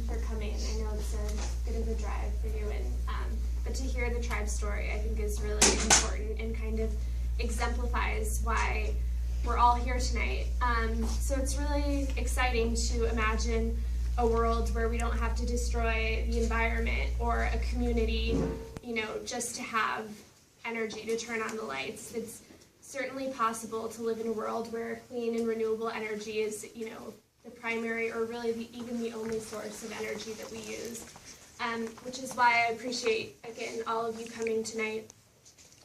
for coming. I know it's a bit of a drive for you, and but to hear the tribe story, I think is really important and kind of exemplifies why we're all here tonight. So it's really exciting to imagine a world where we don't have to destroy the environment or a community, just to have energy to turn on the lights. It's certainly possible to live in a world where clean and renewable energy is, the primary or really even the only source of energy that we use, which is why I appreciate, again, all of you coming tonight.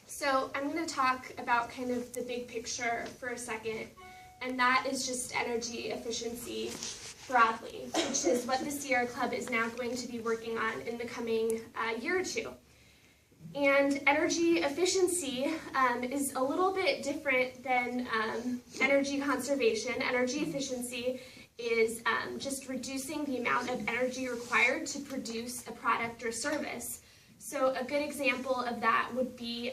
So I'm going to talk about kind of the big picture for a second, and that is just energy efficiency broadly, which is what the Sierra Club is now going to be working on in the coming year or two. And energy efficiency is a little bit different than energy conservation. Energy efficiency is just reducing the amount of energy required to produce a product or service. So a good example of that would be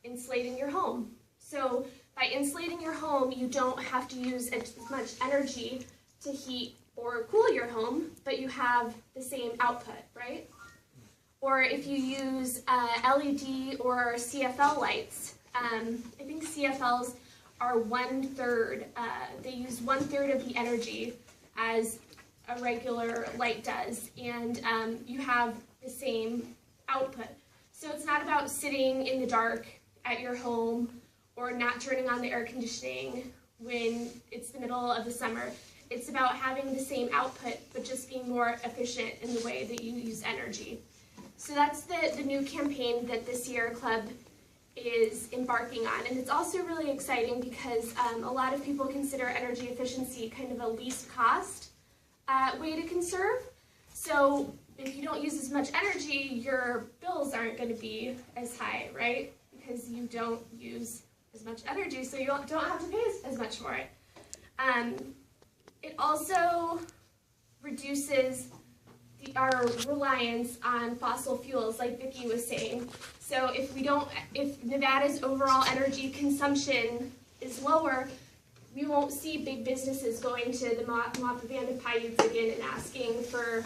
insulating your home. So by insulating your home, you don't have to use as much energy to heat or cool your home, but you have the same output, right? Or if you use LED or CFL lights, I think CFLs are 1/3, they use 1/3 of the energy as a regular light does, and you have the same output. So it's not about sitting in the dark at your home or not turning on the air conditioning when it's the middle of the summer. It's about having the same output, but just being more efficient in the way that you use energy. So that's the new campaign that the Sierra Club is embarking on. And it's also really exciting because a lot of people consider energy efficiency kind of a least cost way to conserve. So if you don't use as much energy, your bills aren't going to be as high, right? Because you don't use as much energy, so you don't have to pay as much for it. It also reduces our reliance on fossil fuels, like Vicki was saying. So if Nevada's overall energy consumption is lower, we won't see big businesses going to the Mopavanda Paiutes again and asking for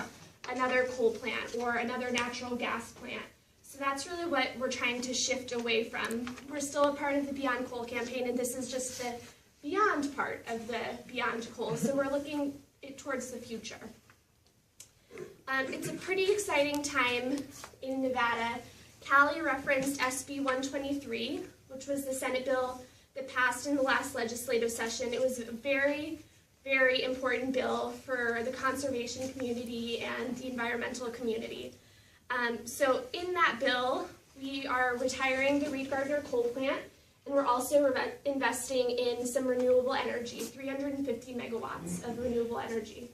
another coal plant or another natural gas plant. So that's really what we're trying to shift away from. We're still a part of the Beyond Coal campaign, and this is just the beyond part of the Beyond Coal. So we're looking towards the future. It's a pretty exciting time in Nevada. Callie referenced SB 123, which was the Senate bill that passed in the last legislative session. It was a very, very important bill for the conservation community and the environmental community. So in that bill, we are retiring the Reed Gardner coal plant, and we're also investing in some renewable energy, 350 megawatts of renewable energy.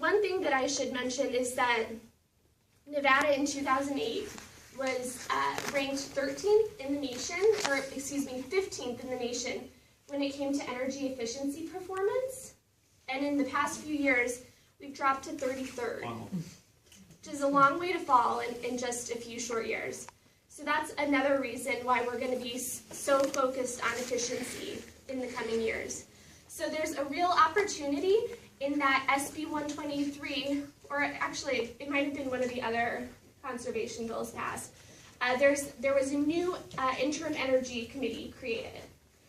One thing that I should mention is that Nevada in 2008 was ranked 13th in the nation, or excuse me, 15th in the nation when it came to energy efficiency performance. And in the past few years, we've dropped to 33rd, wow, which is a long way to fall in just a few short years. So that's another reason why we're going to be so focused on efficiency in the coming years. So there's a real opportunity in that SB 123, or actually it might have been one of the other conservation bills passed. There was a new interim energy committee created.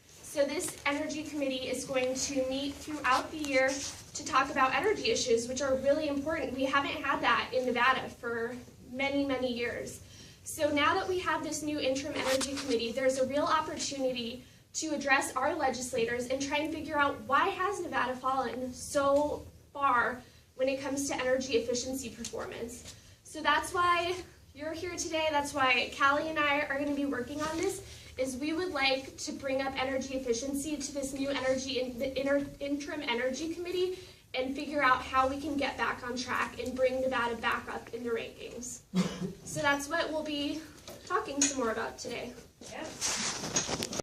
So this energy committee is going to meet throughout the year to talk about energy issues, which are really important. We haven't had that in Nevada for many, many years. So now that we have this new interim energy committee, there's a real opportunity to address our legislators and try and figure out why has Nevada fallen so far when it comes to energy efficiency performance. So that's why you're here today. That's why Callie and I are going to be working on this, is we would like to bring up energy efficiency to this new interim energy committee and figure out how we can get back on track and bring Nevada back up in the rankings. So that's what we'll be talking some more about today. Yep.